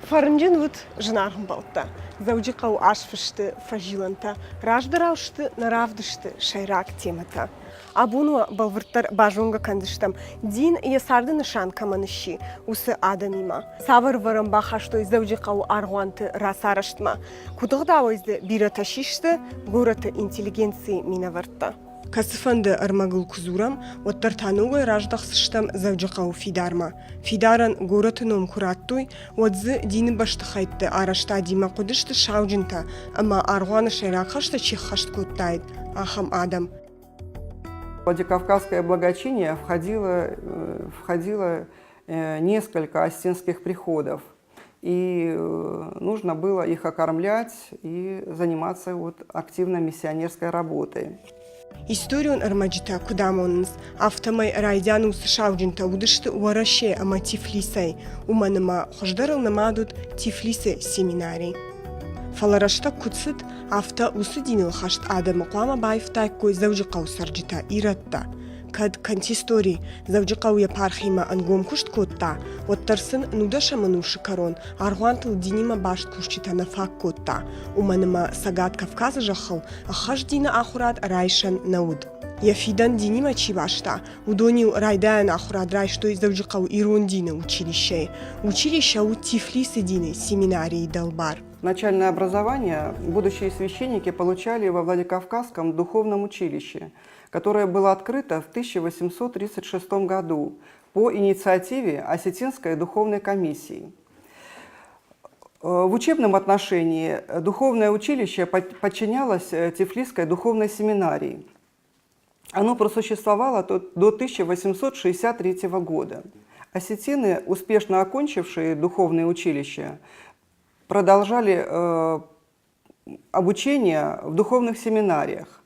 Фарнжин вот жнархым балта. Зауджи қау ашфышты фражиланта. Раждараушты наравдышты шайрак темата. Абуну балвырттар бажонга кандыштам. Дин ясарды нышан каманыши. Усы адамима. Савар варам бахаштой зауджи қау аргуанты расараштма. Кудығдауызды бираташишты гораты интеллигенции минавартта. Касыфанды армагыл кузурам, оттар танугай раждахсыштам завджақау фидарма. Фидаран горатыном кураттуй, отзы дини баштахайтты арашта дима кудышты шауджинта, ама аргуаны шайракашта чихашт куттайд, ахам адам. Владикавказское благочиние входило несколько осетинских приходов, и нужно было их окормлять и заниматься активной миссионерской работой. Историон армаджита кудамонс, автомай райдянус шауджинта удышты уараше ама Тифлисай, уманыма хождарыл намадут Тифлисы семинарий. Фаларашта куцит авто усудинил хашт адама клама байфтай кой завджикау сарджита иратта. Кад кантистори завджикау япархима ангом кушт котта, оттарсын нудаша мануши карон, аргуантыл динима башт кушчита нафак котта, уманыма сагат Кавказа жахыл, ахаш дина ахурат райшан науд. Яфидан динима чивашта, удонил райдаян ахурат райштой завджикау ирон дина училище. Училище у Тифлисы дины, семинарии Далбар. Начальное образование будущие священники получали во Владикавказском духовном училище, которое было открыто в 1836 году по инициативе Осетинской духовной комиссии. В учебном отношении духовное училище подчинялось Тифлисской духовной семинарии. Оно просуществовало до 1863 года. Осетины, успешно окончившие духовное училище, продолжали обучение в духовных семинариях.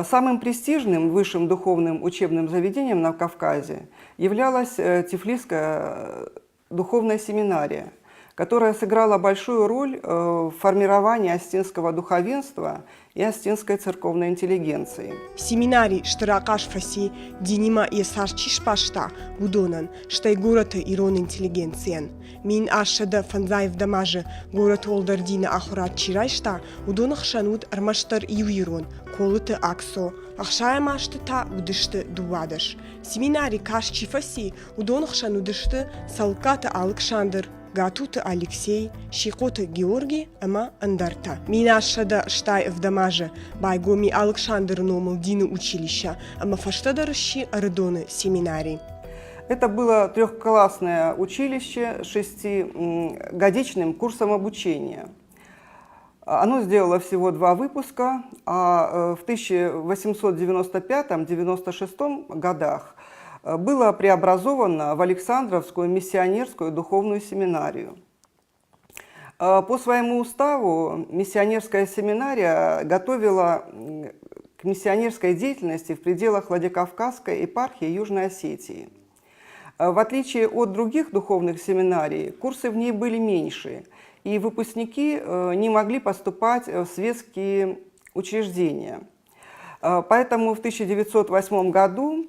Самым престижным высшим духовным учебным заведением на Кавказе являлась Тифлисская духовная семинария, которая сыграла большую роль в формировании осетинского духовенства и осетинской церковной интеллигенции. Семинарий штыракаш фаси динима ясарчиш пашта будонан, штай гората ирон интеллигенциен. Мин ашада фанзаев дамажы горат олдар дина ахурат чирайшта, удонах шануд армаштар юирон, колыты аксо, ахшая машты та удышты дувадаш. Семинарий каш чифаси удонах шанудышты салката Александр, Гатута Алексей, Шикота Георгий, ама Андарта. Минашада штай в дамаже, байгоми Александр номал дина училища, ама фаштадарщи ардоны семинарий. Это было трехклассное училище с 6-годичным курсом обучения. Оно сделало всего 2 выпуска, а в 1895-96 годах было преобразовано в Александровскую миссионерскую духовную семинарию. По своему уставу миссионерская семинария готовила к миссионерской деятельности в пределах Владикавказской епархии Южной Осетии. В отличие от других духовных семинарий, курсы в ней были меньше, и выпускники не могли поступать в светские учреждения. Поэтому в 1908 году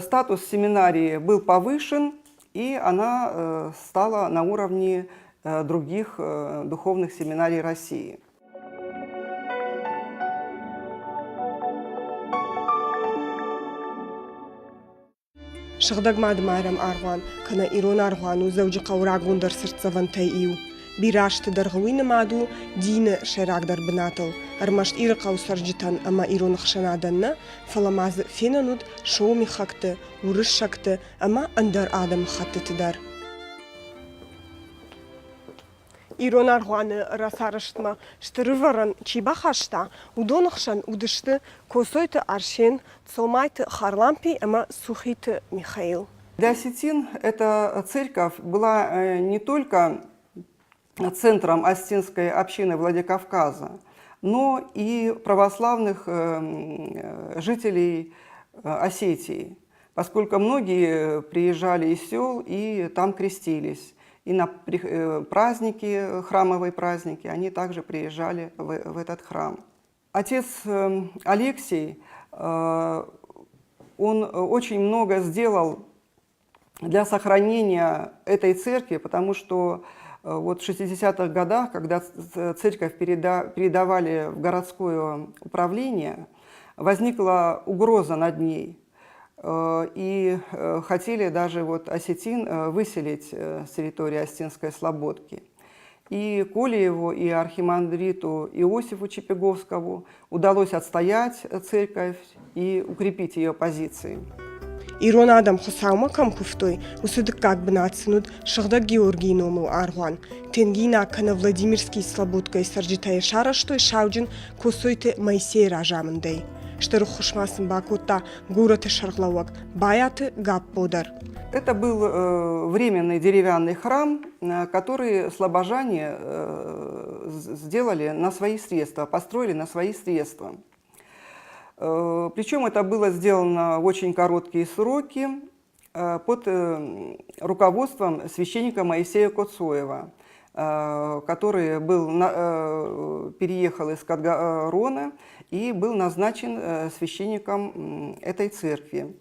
статус семинарии был повышен, и она стала на уровне других духовных семинарий России. Шагдагмад майрам аргуан, кана ирон аргуану завджи қаура гундар сыртсавантай ию. Бирашты даргуины маду дины шайрагдар бынатыл. Армашт иры қаусарджитан ама ирон хшанаданна, фаламазы фенануд шоуми хакты, урыш шакты, ама андар адам хатты тыдар. Ирон аргуаны расарыштма, штырываран чибахашта, удонахшан удышты, косойты аршен, цомайты харлампи, ама сухиты Михаил. Для осетин эта церковь была не только центром осетинской общины Владикавказа, но и православных жителей Осетии, поскольку многие приезжали из сел и там крестились. И на праздники, храмовые праздники, они также приезжали в этот храм. Отец Алексий, он очень много сделал для сохранения этой церкви, потому что Вот в 60-х годах, когда церковь передавали в городское управление, возникла угроза над ней. И хотели даже вот осетин выселить с территории Остинской Слободки. И Колееву, и архимандриту Иосифу Чепеговскому удалось отстоять церковь и укрепить ее позиции. Ирон адам хусаума кам куфтой, усыдык как бы нацинуд, шахда Георгий ному аргуан. Тенгина кана Владимирский Слободка и Сарджитая Шараштой шауджин косойте Моисей ражамындей. Штыры хушмасын бакутта гураты шарглауак, баяты гап бодар. Это был временный деревянный храм, который слобожане сделали на свои средства, построили на свои средства. Причем это было сделано в очень короткие сроки под руководством священника Моисея Коцоева, который переехал из Катгарона и был назначен священником этой церкви.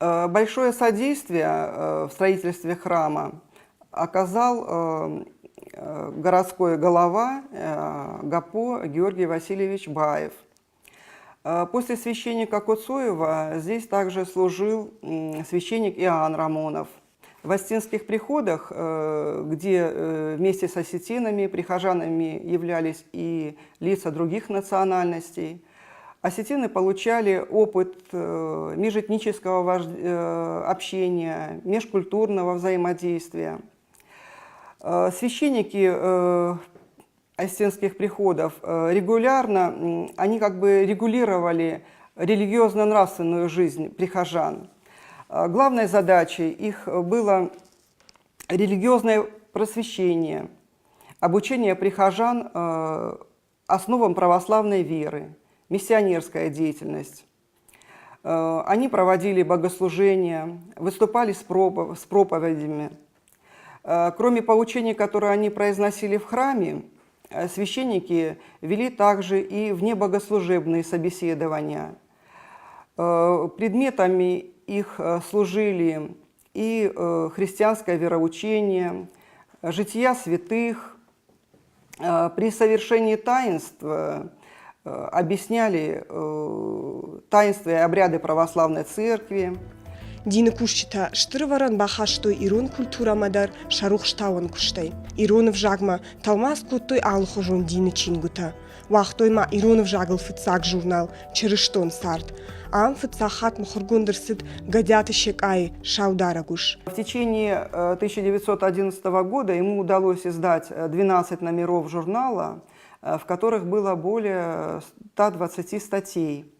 Большое содействие в строительстве храма оказал городской голова ГАПО Георгий Васильевич Баев. После священника Коцоева здесь также служил священник Иоанн Рамонов. В Остинских приходах, где вместе с осетинами, прихожанами являлись и лица других национальностей, осетины получали опыт межэтнического общения, межкультурного взаимодействия. Священники остинских приходов регулярно, они как бы регулировали религиозно-нравственную жизнь прихожан. Главной задачей их было религиозное просвещение, обучение прихожан основам православной веры, миссионерская деятельность. Они проводили богослужения, выступали с проповедями. Кроме поучений, которые они произносили в храме, священники вели также и внебогослужебные собеседования. Предметами их служили и христианское вероучение, жития святых. При совершении таинств объясняли таинства и обряды православной церкви. Дины кушчита штырваран бахаштой ирон культура мадар шарух штауан куштай. Иронов жагма талмас куттой алхожон дины чингута. Вахтойма иронов жагл фыцак журнал черыштон сарт. Ам фыцахат мухургундерсит гадятышек ай шаударагуш. В течение 1911 года ему удалось издать 12 номеров журнала, в которых было более 120 статей.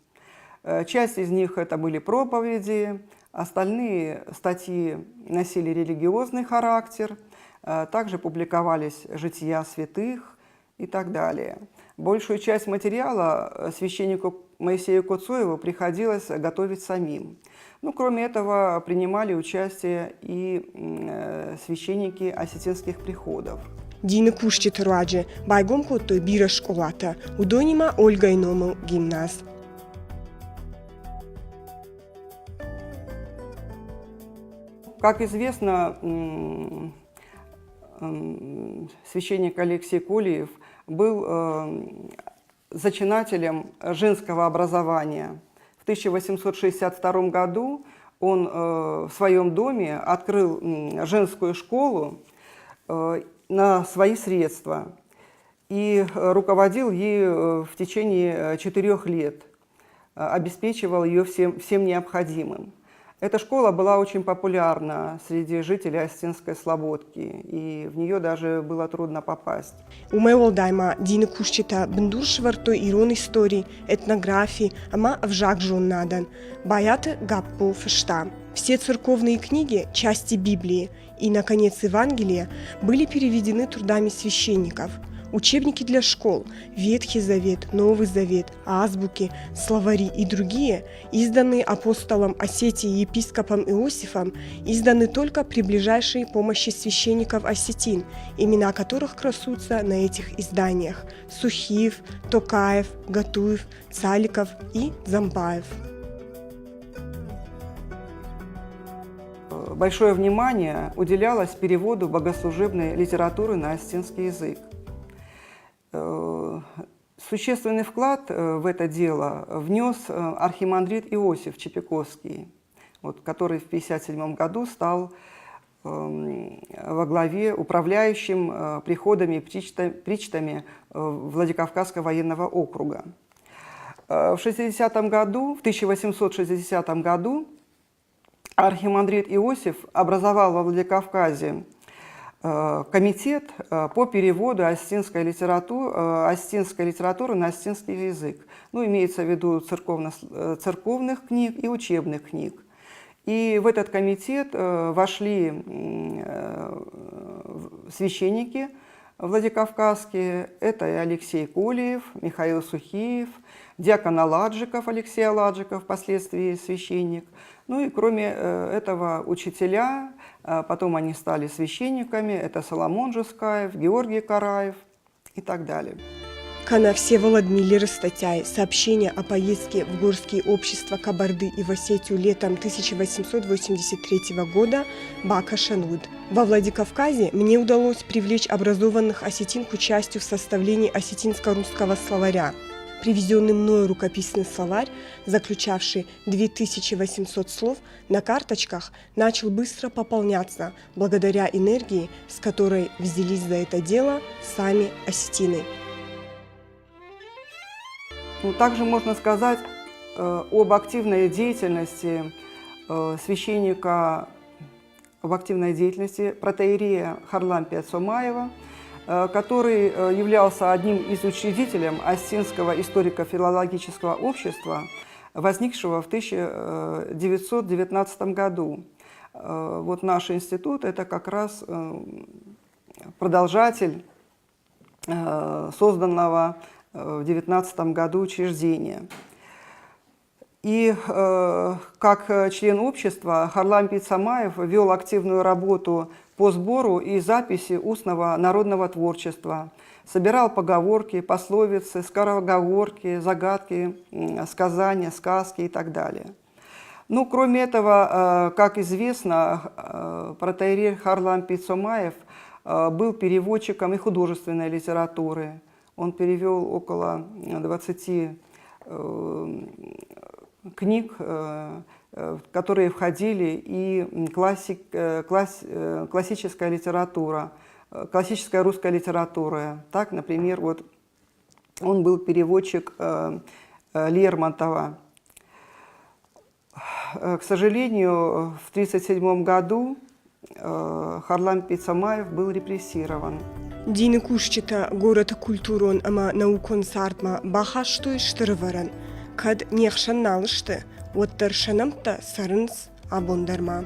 Часть из них это были проповеди, остальные статьи носили религиозный характер, также публиковались жития святых и так далее. Большую часть материала священнику Моисею Коцоеву приходилось готовить самим. Ну, кроме этого, принимали участие и священники осетинских приходов. Дины кушчит руаджи, байгом куттой бира школата, удонима Ольга иному гимназ. Как известно, священник Алексей Колеев был зачинателем женского образования. В 1862 году он в своем доме открыл женскую школу на свои средства и руководил ею в течение 4 лет, обеспечивал ее всем необходимым. Эта школа была очень популярна среди жителей Остинской Слободки, и в нее даже было трудно попасть. У моего дайма дины кушчита бендуршвартой ирон истории, этнографии, ама вжак жон надан, баяты гаппо фешта. Все церковные книги, части Библии и, наконец, Евангелия были переведены трудами священников. Учебники для школ, Ветхий Завет, Новый Завет, азбуки, словари и другие, изданные апостолом Осетии и епископом Иосифом, изданы только при ближайшей помощи священников осетин, имена которых красуются на этих изданиях – Сухиев, Токаев, Гатуев, Цаликов и Замбаев. большое внимание уделялось переводу богослужебной литературы на осетинский язык. Существенный вклад в это дело внес архимандрит Иосиф Чепиковский, который в 1957 году стал во главе управляющим приходами и причтами Владикавказского военного округа. В 1860 году архимандрит Иосиф образовал во Владикавказе комитет по переводу осетинской литературы на осетинский язык. Имеется в виду церковных книг и учебных книг. И в этот комитет вошли священники владикавказские. Это и Алексей Колиев, Михаил Сухиев, диакон Аладжиков, Алексей Аладжиков, впоследствии священник. И кроме этого учителя, потом они стали священниками. Это Соломон Жускаев, Георгий Караев и так далее. Кана Всеволод Миллер статья «Сообщение о поездке в горские общества Кабарды и в Осетию летом 1883 года Бака Шануд». Во Владикавказе мне удалось привлечь образованных осетин к участию в составлении осетинско-русского словаря. Привезенный мною рукописный словарь, заключавший 2800 слов, на карточках начал быстро пополняться благодаря энергии, с которой взялись за это дело сами осетины. Также можно сказать об активной деятельности священника, об активной деятельности протоиерея Харлампия Цомаева, который являлся одним из учредителей Осетинского историко-филологического общества, возникшего в 1919 году. Наш институт – это как раз продолжатель созданного в 1919 году учреждения. И как член общества Харлампий Цомаев вел активную работу по сбору и записи устного народного творчества, собирал поговорки, пословицы, скороговорки, загадки, сказания, сказки и так далее. Кроме этого, как известно, протоиерей Харлампий Цомаев был переводчиком и художественной литературы. Он перевел около 20 книг, в которые входили и классическая литература, классическая русская литература. Так, например, он был переводчик Лермонтова. К сожалению, в 1937 году Харлампий Цомаев был репрессирован. Дины кушчита город культурон ама наукон сартма бахаштой штырваран. Кад нехшан налышты, оттар шанамта сарынс абондарма.